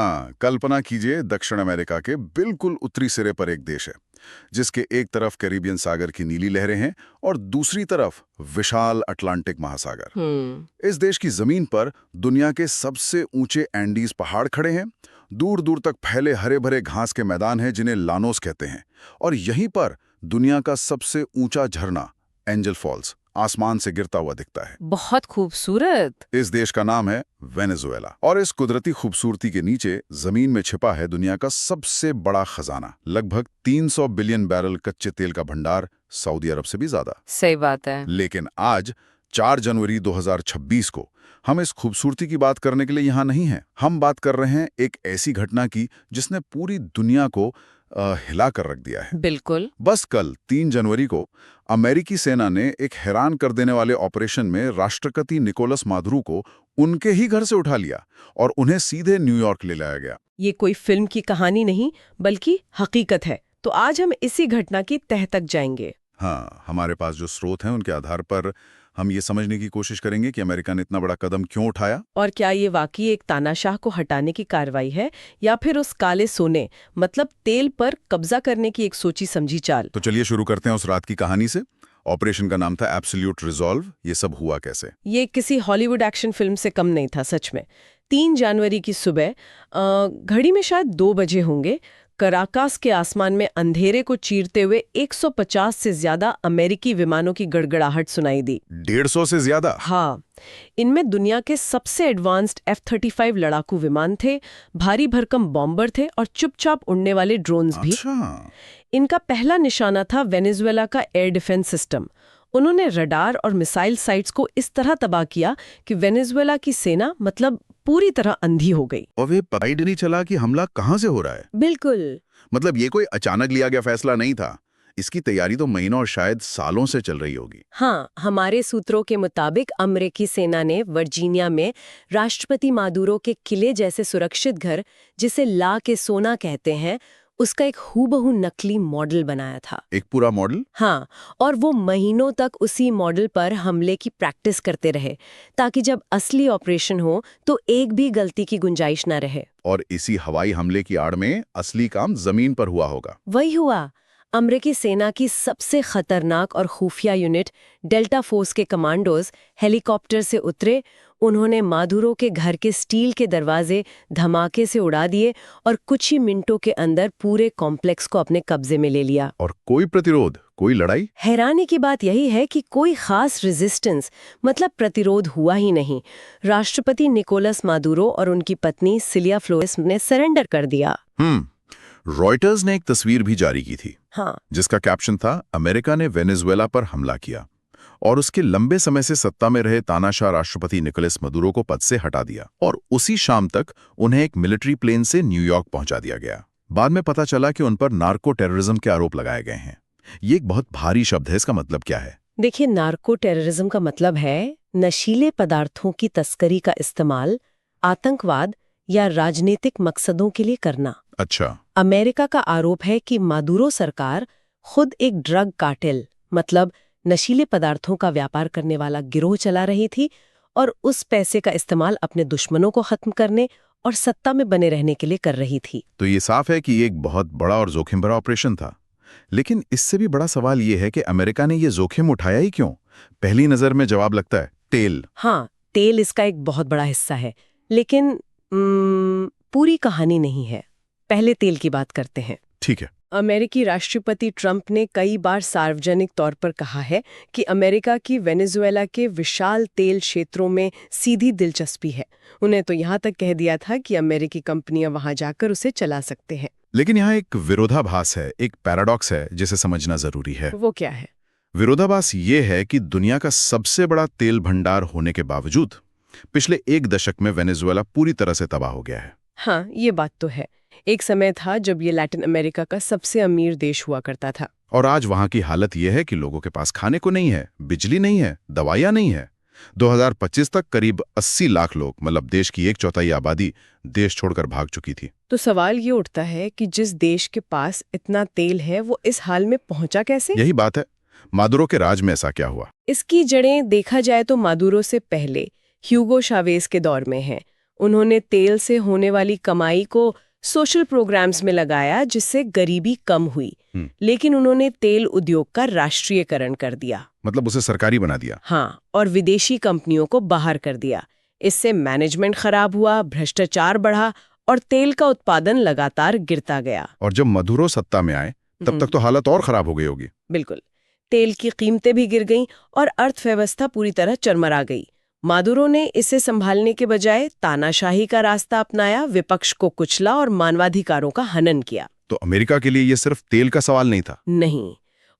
हाँ, कल्पना कीजिए दक्षिण अमेरिका के बिल्कुल उत्तरी सिरे पर एक देश है जिसके एक तरफ कैरिबियन सागर की नीली लहरें हैं और दूसरी तरफ विशाल अटलांटिक महासागर। इस देश की जमीन पर दुनिया के सबसे ऊंचे एंडीज पहाड़ खड़े हैं। दूर दूर तक फैले हरे भरे घास के मैदान हैं जिन्हें लानोस कहते हैं। और यहीं पर दुनिया का सबसे ऊंचा झरना एंजल फॉल्स आसमान से गिरता हुआ दिखता है। बहुत खूबसूरत। इस देश का नाम है वेनेजुएला और इस कुदरती खूबसूरती के नीचे जमीन में छिपा है दुनिया का सबसे बड़ा खजाना, लगभग 300 बिलियन बैरल कच्चे तेल का भंडार, सऊदी अरब से भी ज्यादा। सही बात है। लेकिन आज 4 जनवरी 2026 को हम इस खूबसूरती की बात करने के लिए यहाँ नहीं हैं। हम बात कर रहे हैं एक ऐसी घटना की जिसने पूरी दुनिया को हिला कर रख दिया है। बिल्कुल। बस कल 3 जनवरी को अमेरिकी सेना ने एक हैरान कर देने वाले ऑपरेशन में राष्ट्रपति निकोलस मादुरो को उनके ही घर से उठा लिया और उन्हें सीधे न्यूयॉर्क ले लाया गया। ये कोई फिल्म की कहानी नहीं बल्कि हकीकत है। तो आज हम इसी घटना की तह तक जाएंगे। हाँ, हमारे पास जो स्रोत हैं उनके आधार पर हम ये समझने की कोशिश करेंगे कि अमेरिका ने इतना बड़ा कदम क्यों उठाया और क्या ये वाकई एक तानाशाह को हटाने की कार्रवाई है या फिर उस काले सोने मतलब तेल पर कब्जा करने की एक सोची समझी चाल। तो चलिए शुरू करते हैं उस रात की कहानी से। ऑपरेशन का नाम था एब्सोल्यूट रिजॉल्व। ये सब हुआ कैसे? ये किसी हॉलीवुड एक्शन फिल्म से कम नहीं था सच में। 3 जनवरी की सुबह घड़ी में शायद 2 बजे होंगे, कराकास के आसमान में अंधेरे को चीरते हुए 150 से ज्यादा अमेरिकी विमानों की गड़गड़ाहट सुनाई दी। 150 से ज्यादा? हाँ, इनमें दुनिया के सबसे एडवांस्ड F-35 लड़ाकू विमान थे, भारी भरकम बॉम्बर थे और चुपचाप उड़ने वाले ड्रोन्स भी। अच्छा। इनका पहला निशाना था वेनेजुएला का एयर डिफेंस सिस्टम। उन्होंने रडार और मिसाइल साइट्स को इस तरह तबाह किया कि वेनेजुएला की सेना मतलब पूरी तरह अंधी हो गई। और वे पता ही नहीं चला कि हमला कहां से हो रहा है। बिल्कुल। मतलब ये कोई अचानक लिया गया फैसला नहीं था। इसकी तैयारी तो महीनों और शायद सालों से चल रही होगी। हाँ, हमारे सूत्रों के मुताबिक अमेरिकी सेना ने वर्जीनिया में राष्ट्रपति मादुरो के किले जैसे सुरक्षित घर, जिसे ला के सोना कहते हैं, उसका एक हूबहू नकली मॉडल बनाया था। एक पूरा मॉडल? हाँ, और वो महीनों तक उसी मॉडल पर हमले की प्रैक्टिस करते रहे ताकि जब असली ऑपरेशन हो तो एक भी गलती की गुंजाइश न रहे। और इसी हवाई हमले की आड़ में असली काम जमीन पर हुआ होगा। वही हुआ। अमेरिकी सेना की सबसे खतरनाक और खुफिया यूनिट डेल्टा फोर्स के कमांडोज हेलीकॉप्टर से उतरे। उन्होंने मादुरो के घर के स्टील के दरवाजे धमाके से उड़ा दिए और कुछ ही मिनटों के अंदर पूरे कॉम्प्लेक्स को अपने कब्जे में ले लिया। और कोई प्रतिरोध, कोई लड़ाई? हैरानी की बात यही है कि कोई खास रेजिस्टेंस मतलब प्रतिरोध हुआ ही नहीं। राष्ट्रपति निकोलस मादुरो और उनकी पत्नी सिलिया फ्लोरेस ने सरेंडर कर दिया। रॉयटर्स ने एक तस्वीर भी जारी की थी। हाँ, जिसका कैप्शन था, अमेरिका ने वेनेजुएला पर हमला किया और उसके लंबे समय से सत्ता में रहे तानाशाह राष्ट्रपति निकोलस मादुरो को पद से हटा दिया। और उसी शाम तक उन्हें एक मिलिट्री प्लेन से न्यूयॉर्क पहुंचा दिया गया। बाद में पता चला कि उन पर नार्को टेररिज्म के आरोप लगाए गए हैं। ये एक बहुत भारी शब्द है। इसका मतलब क्या है? देखिए, नार्को टेररिज्म का मतलब है नशीले पदार्थों की तस्करी का इस्तेमाल आतंकवाद या राजनीतिक मकसदों के लिए करना। अच्छा। अमेरिका का आरोप है कि मादुरो सरकार खुद एक ड्रग कार्टेल मतलब नशीले पदार्थों का व्यापार करने वाला गिरोह चला रही थी और उस पैसे का इस्तेमाल अपने दुश्मनों को खत्म करने और सत्ता में बने रहने के लिए कर रही थी। तो ये साफ है कि ये एक बहुत बड़ा और जोखिम भरा ऑपरेशन था। लेकिन इससे भी बड़ा सवाल ये है कि अमेरिका ने ये जोखिम उठाया ही क्यों? पहली नजर में जवाब लगता है तेल। हाँ, तेल इसका एक बहुत बड़ा हिस्सा है, लेकिन पूरी कहानी नहीं है। पहले तेल की बात करते हैं। ठीक है। अमेरिकी राष्ट्रपति ट्रंप ने कई बार सार्वजनिक तौर पर कहा है कि अमेरिका की वेनेजुएला के विशाल तेल क्षेत्रों में सीधी दिलचस्पी है। उन्हें तो यहाँ तक कह दिया था कि अमेरिकी कंपनियां वहां जाकर उसे चला सकते हैं। लेकिन यहाँ एक विरोधाभास है, एक पैराडॉक्स है जिसे समझना जरूरी है। वो क्या है? विरोधाभास ये है कि दुनिया का सबसे बड़ा तेल भंडार होने के बावजूद पिछले 1 दशक में वेनेजुएला पूरी तरह से तबाह हो गया है। हाँ, ये बात तो है। एक समय था जब ये लैटिन अमेरिका का सबसे अमीर देश हुआ करता था। और आज वहां की हालत यह है कि लोगों के पास खाने को नहीं है, बिजली नहीं है, दवाइयां नहीं है। 2025 तक करीब 80 लाख लोग, मतलब देश की 1/4 आबादी, देश छोड़कर भाग चुकी थी। तो सवाल ये उठता है कि जिस देश के पास इतना तेल है वो इस हाल में पहुंचा कैसे? यही बात है, मादुरो के राज में ऐसा क्या हुआ? इसकी जड़ें देखा जाए तो मादुरो से पहले ह्यूगो चावेज के दौर में हैं। उन्होंने तेल से होने वाली कमाई को सोशल प्रोग्राम्स में लगाया जिससे गरीबी कम हुई। लेकिन उन्होंने तेल उद्योग का राष्ट्रीयकरण कर दिया, मतलब उसे सरकारी बना दिया। हाँ, और विदेशी कंपनियों को बाहर कर दिया। इससे मैनेजमेंट खराब हुआ, भ्रष्टाचार बढ़ा और तेल का उत्पादन लगातार गिरता गया। और जब मधुरो सत्ता में आए तब तक तो हालत और खराब हो गई होगी। बिल्कुल, तेल की कीमतें भी गिर गईं और अर्थव्यवस्था पूरी तरह चरमरा गई। मादुरो ने इसे संभालने के बजाय तानाशाही का रास्ता अपनाया, विपक्ष को कुचला और मानवाधिकारों का हनन किया। तो अमेरिका के लिए ये सिर्फ तेल का सवाल नहीं था। नहीं,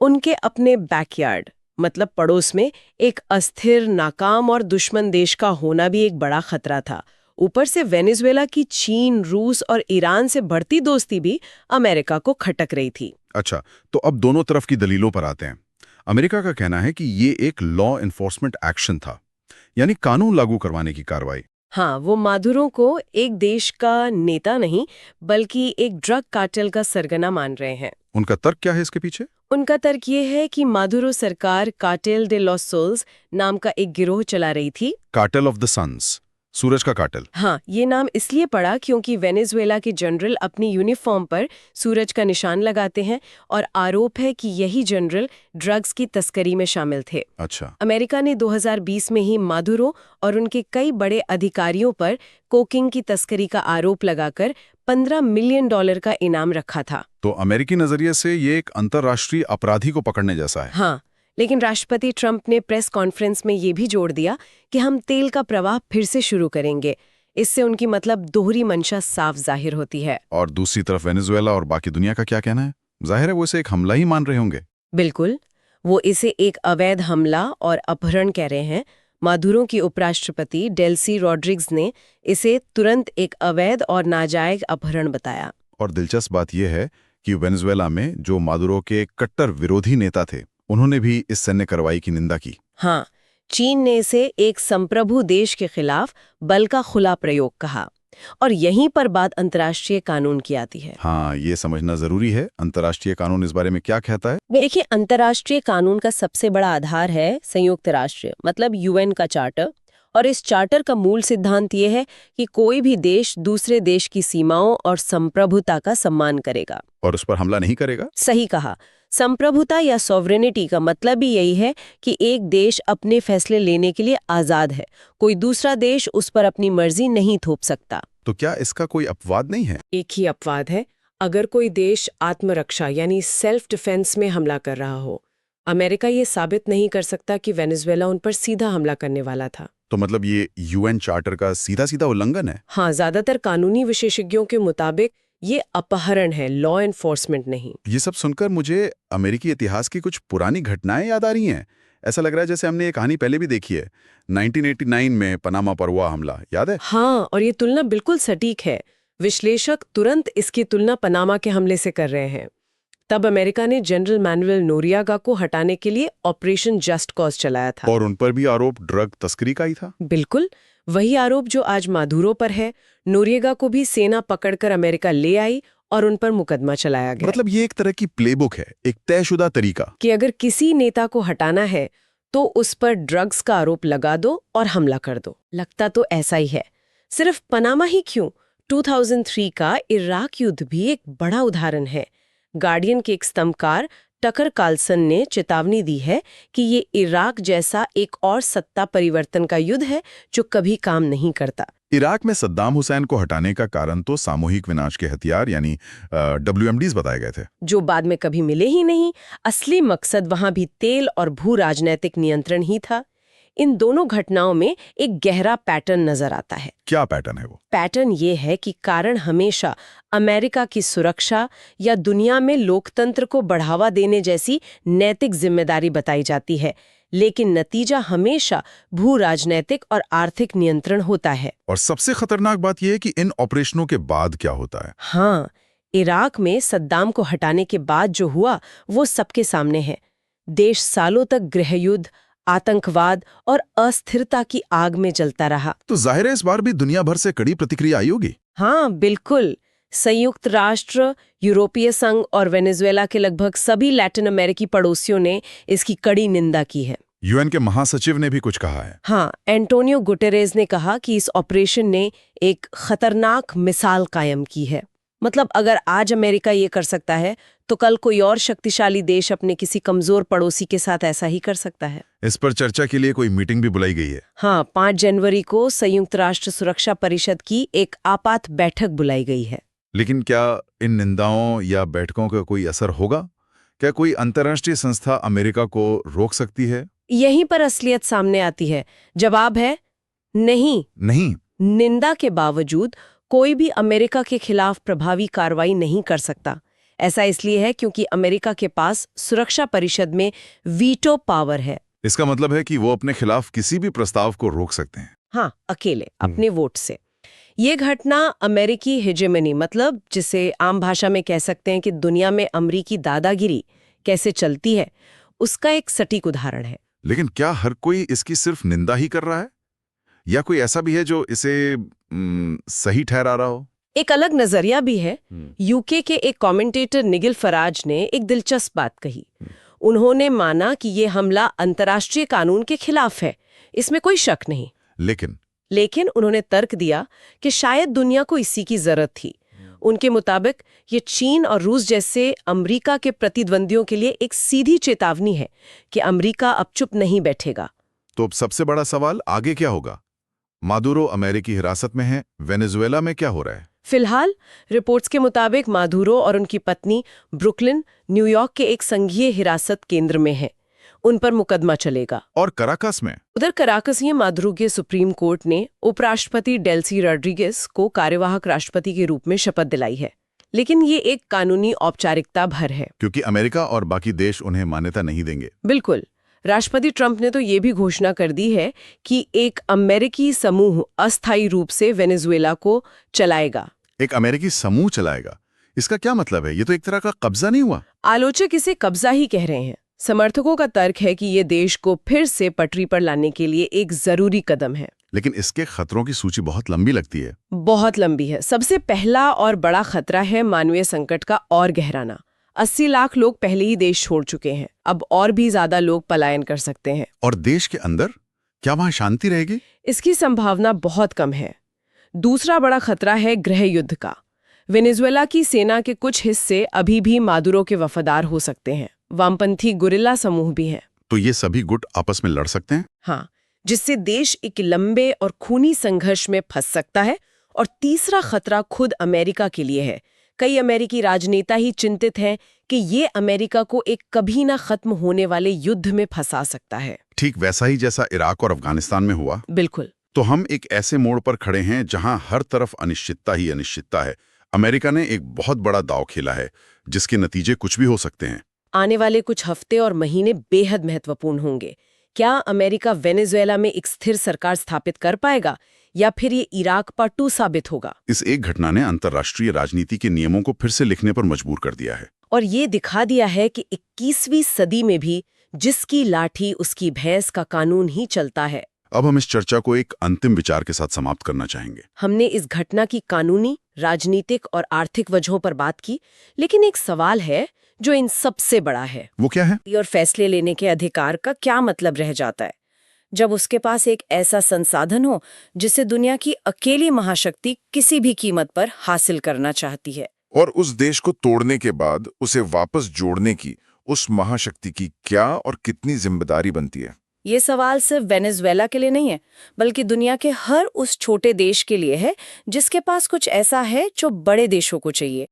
उनके अपने बैकयार्ड मतलब पड़ोस में एक अस्थिर, नाकाम और दुश्मन देश का होना भी एक बड़ा खतरा था। ऊपर से वेनेजुएला की चीन, रूस और ईरान से बढ़ती दोस्ती भी अमेरिका को खटक रही थी। अच्छा, तो अब दोनों तरफ की दलीलों पर आते हैं। अमेरिका का कहना है कि ये एक लॉ एनफोर्समेंट एक्शन था, यानी कानून लागू करवाने की कार्रवाई। हाँ, वो मादुरो को एक देश का नेता नहीं बल्कि एक ड्रग कार्टेल का सरगना मान रहे हैं। उनका तर्क क्या है इसके पीछे? उनका तर्क ये है कि मादुरो सरकार कार्टेल डे लॉस सोल्स नाम का एक गिरोह चला रही थी। कार्टेल ऑफ द सन्स, सूरज का कार्टेल। हाँ, ये नाम इसलिए पड़ा क्योंकि वेनेजुएला के जनरल अपनी यूनिफॉर्म पर सूरज का निशान लगाते हैं और आरोप है कि यही जनरल ड्रग्स की तस्करी में शामिल थे। अच्छा। अमेरिका ने 2020 में ही मादुरो और उनके कई बड़े अधिकारियों पर कोकीन की तस्करी का आरोप लगाकर $15 मिलियन का इनाम रखा था। तो अमेरिकी नजरिए से ये एक अंतर्राष्ट्रीय अपराधी को पकड़ने जैसा है। हाँ, लेकिन राष्ट्रपति ट्रंप ने प्रेस कॉन्फ्रेंस में ये भी जोड़ दिया कि हम तेल का प्रवाह फिर से शुरू करेंगे। इससे उनकी मतलब दोहरी मंशा साफ जाहिर होती है। और दूसरी तरफ वेनेजुएला और बाकी दुनिया का क्या कहना है? जाहिर है वो इसे एक हमला ही मान रहे होंगे। बिल्कुल, वो इसे एक अवैध हमला और अपहरण कह रहे हैं। मादुरो की उपराष्ट्रपति डेल्सी रॉड्रिग्स ने इसे तुरंत एक अवैध और नाजायज अपहरण बताया। और दिलचस्प बात यह है कि वेनेजुएला में जो मादुरो के कट्टर विरोधी नेता थे, उन्होंने भी इस सैन्य कार्रवाई की निंदा की। हाँ, चीन ने इसे एक संप्रभु देश के खिलाफ बल का खुला प्रयोग कहा। और यहीं पर बात अंतर्राष्ट्रीय कानून की आती है। हाँ, ये समझना जरूरी है। अंतर्राष्ट्रीय कानून इस बारे में क्या कहता है? देखिए, अंतर्राष्ट्रीय कानून का सबसे बड़ा आधार है संयुक्त राष्ट्र मतलब यूएन का चार्टर। और इस चार्टर का मूल सिद्धांत ये है कि कोई भी देश दूसरे देश की सीमाओं और संप्रभुता का सम्मान करेगा और उस पर हमला नहीं करेगा। सही कहा। संप्रभुता या सॉवरेनिटी का मतलब भी यही है कि एक देश अपने फैसले लेने के लिए आजाद है, कोई दूसरा देश उस पर अपनी मर्जी नहीं थोप सकता। तो क्या इसका कोई अपवाद नहीं है? एक ही अपवाद है, अगर कोई देश आत्मरक्षा यानी सेल्फ डिफेंस में हमला कर रहा हो। अमेरिका ये साबित नहीं कर सकता कि वेनेजुएला उन पर सीधा हमला करने वाला था। तो मतलब ये यूएन चार्टर का सीधा सीधा उल्लंघन है? हाँ, ज्यादातर कानूनी विशेषज्ञों के मुताबिक ये अपहरण है, लॉ एनफोर्समेंट नहीं। ये सब सुनकर मुझे अमेरिकी इतिहास की कुछ पुरानी घटनाएं याद आ रही हैं। ऐसा लग रहा है जैसे हमने ये कहानी पहले भी देखी है। 1989 में पनामा पर हुआ हमला, याद है? हाँ, और ये तुलना बिल्कुल सटीक है। विश्लेषक तुरंत इसकी तुलना पनामा के हमले से कर रहे हैं। तब अमेरिका ने जनरल मैनुअल नोरियागा को हटाने के लिए ऑपरेशन जस्ट कॉज चलाया था। और उन पर भी आरोप ड्रग तस्करी का ही था। बिल्कुल वही आरोप जो आज मादुरो पर है। नोरिएगा को भी सेना पकड़कर अमेरिका ले आई और उन पर मुकदमा चलाया गया। मतलब ये एक तरह की प्लेबुक है, एक तयशुदा तरीका कि अगर किसी नेता को हटाना है तो उस पर ड्रग्स का आरोप लगा दो और हमला कर दो। लगता तो ऐसा ही है। सिर्फ पनामा ही क्यों, 2003 का इराक युद्ध भी एक बड़ा उदाहरण है। गार्डियन के एक स्तंभकार टकर कार्लसन ने चेतावनी दी है कि ये इराक जैसा एक और सत्ता परिवर्तन का युद्ध है जो कभी काम नहीं करता। इराक में सद्दाम हुसैन को हटाने का कारण तो सामूहिक विनाश के हथियार यानी WMDs बताए गए थे, जो बाद में कभी मिले ही नहीं। असली मकसद वहां भी तेल और भू राजनैतिक नियंत्रण ही था। इन दोनों घटनाओं में एक गहरा पैटर्न नजर आता है। क्या पैटर्न है वो? पैटर्न ये है कि कारण हमेशा अमेरिका की सुरक्षा या दुनिया में लोकतंत्र को बढ़ावा देने जैसी नैतिक जिम्मेदारी बताई जाती है, लेकिन नतीजा हमेशा भू राजनैतिक और आर्थिक नियंत्रण होता है। और सबसे खतरनाक बात यह है कि इन ऑपरेशनों के बाद क्या होता है। हाँ, इराक में सद्दाम को हटाने के बाद जो हुआ वो सबके सामने है। देश सालों तक गृहयुद्ध, आतंकवाद और अस्थिरता की आग में जलता रहा। तो जाहिर है इस बार भी दुनिया भर से कड़ी प्रतिक्रिया आई होगी। हाँ, बिल्कुल। संयुक्त राष्ट्र, यूरोपीय संघ और वेनेजुएला के लगभग सभी लैटिन अमेरिकी पड़ोसियों ने इसकी कड़ी निंदा की है। यूएन के महासचिव ने भी कुछ कहा है। हाँ, एंटोनियो गुटेरेस ने कहा कि इस ऑपरेशन ने एक खतरनाक मिसाल कायम की है। मतलब अगर आज अमेरिका ये कर सकता है तो कल कोई और शक्तिशाली देश अपने किसी कमजोर पड़ोसी के साथ ऐसा ही कर सकता है। इस पर चर्चा के लिए कोई मीटिंग भी बुलाई गई है। हाँ, 5 जनवरी को संयुक्त राष्ट्र सुरक्षा परिषद की एक आपात बैठक बुलाई गई है। लेकिन क्या इन निंदाओं या बैठकों का कोई असर होगा? क्या कोई अंतर्राष्ट्रीय संस्था अमेरिका को रोक सकती है? यहीं पर असलियत सामने आती है। जवाब है नहीं। नहीं। निंदा के बावजूद कोई भी अमेरिका के खिलाफ प्रभावी कार्रवाई नहीं कर सकता। ऐसा इसलिए है क्योंकि अमेरिका के पास सुरक्षा परिषद में वीटो पावर है। इसका मतलब है कि वो अपने खिलाफ किसी भी प्रस्ताव को रोक सकते हैं। हाँ, अकेले अपने वोट से। ये घटना अमेरिकी हेजेमनी, मतलब जिसे आम भाषा में कह सकते हैं कि दुनिया में अमेरिकी दादागिरी कैसे चलती है, उसका एक सटीक उदाहरण है। लेकिन क्या हर कोई इसकी सिर्फ निंदा ही कर रहा है, या कोई ऐसा भी है जो इसे सही ठहरा रहा हो? एक अलग नजरिया भी है। यूके के एक कमेंटेटर निगिल फराज ने एक दिलचस्प बात कही। उन्होंने माना कि ये हमला अंतर्राष्ट्रीय कानून के खिलाफ है, इसमें कोई शक नहीं। लेकिन उन्होंने तर्क दिया कि शायद दुनिया को इसी की जरूरत थी। उनके मुताबिक ये चीन और रूस जैसे अमेरिका के प्रतिद्वंदियों के लिए एक सीधी चेतावनी है कि अमेरिका अब चुप नहीं बैठेगा। तो अब सबसे बड़ा सवाल आगे क्या होगा? मादुरो अमेरिकी हिरासत में है, वेनेजुएला में क्या हो रहा है? फिलहाल रिपोर्ट्स के मुताबिक मादुरो और उनकी पत्नी ब्रुकलिन, न्यूयॉर्क के एक संघीय हिरासत केंद्र में है। उन पर मुकदमा चलेगा। और कराकस में? उधर कराकस में मादुरो के सुप्रीम कोर्ट ने उपराष्ट्रपति डेल्सी रोड्रिगेज को कार्यवाहक राष्ट्रपति के रूप में शपथ दिलाई है। लेकिन ये एक कानूनी औपचारिकता भर है, क्योंकि अमेरिका और बाकी देश उन्हें मान्यता नहीं देंगे। बिल्कुल। राष्ट्रपति ट्रंप ने तो ये भी घोषणा कर दी है कि एक अमेरिकी समूह अस्थायी रूप से वेनेजुएला को चलाएगा। एक अमेरिकी समूह चलाएगा? इसका क्या मतलब है? ये तो एक तरह का कब्जा नहीं हुआ? आलोचक इसे कब्जा ही कह रहे हैं। समर्थकों का तर्क है कि ये देश को फिर से पटरी पर लाने के लिए एक जरूरी कदम है। लेकिन इसके खतरों की सूची बहुत लंबी लगती है। बहुत लंबी है। सबसे पहला और बड़ा खतरा है मानवीय संकट का और गहराना। 80 लाख लोग पहले ही देश छोड़ चुके हैं, अब और भी ज्यादा लोग पलायन कर सकते हैं। और देश के अंदर क्या वहां शांति रहेगी? इसकी संभावना बहुत कम है। दूसरा बड़ा खतरा है गृह युद्ध का। वेनेजुएला की सेना के कुछ हिस्से अभी भी मादुरो के वफादार हो सकते हैं। वामपंथी गुरिल्ला समूह भी हैं। तो ये सभी गुट आपस में लड़ सकते हैं? हाँ, जिससे देश एक लंबे और खूनी संघर्ष में फंस सकता है। और तीसरा खतरा खुद अमेरिका के लिए है। कई अमेरिकी राजनेता ही चिंतित हैं कि ये अमेरिका को एक कभी ना खत्म होने वाले युद्ध में फंसा सकता है। ठीक वैसा ही जैसा इराक और अफगानिस्तान में हुआ। बिल्कुल। तो हम एक ऐसे मोड़ पर खड़े हैं जहां हर तरफ अनिश्चितता ही अनिश्चितता है। अमेरिका ने एक बहुत बड़ा दांव खेला है जिसके नतीजे कुछ भी हो सकते हैं। आने वाले कुछ हफ्ते और महीने बेहद महत्वपूर्ण होंगे। क्या अमेरिका वेनेजुएला में एक स्थिर सरकार स्थापित कर पाएगा, या फिर ये इराक पार्ट 2 साबित होगा? इस एक घटना ने अंतर्राष्ट्रीय राजनीति के नियमों को फिर से लिखने पर मजबूर कर दिया है। और ये दिखा दिया है कि 21वीं सदी में भी जिसकी लाठी उसकी भैंस का कानून ही चलता है। अब हम इस चर्चा को एक अंतिम विचार के साथ समाप्त करना चाहेंगे। हमने इस घटना की कानूनी, राजनीतिक और आर्थिक वजहों पर बात की, लेकिन एक सवाल है जो इन सबसे बड़ा है। वो क्या है? और फैसले लेने के अधिकार का क्या मतलब रह जाता है जब उसके पास एक ऐसा संसाधन हो जिसे दुनिया की अकेली महाशक्ति किसी भी कीमत पर हासिल करना चाहती है। और उस देश को तोड़ने के बाद उसे वापस जोड़ने की उस महाशक्ति की क्या और कितनी जिम्मेदारी बनती है? ये सवाल सिर्फ वेनेजुएला के लिए नहीं है, बल्कि दुनिया के हर उस छोटे देश के लिए है जिसके पास कुछ ऐसा है जो बड़े देशों को चाहिए।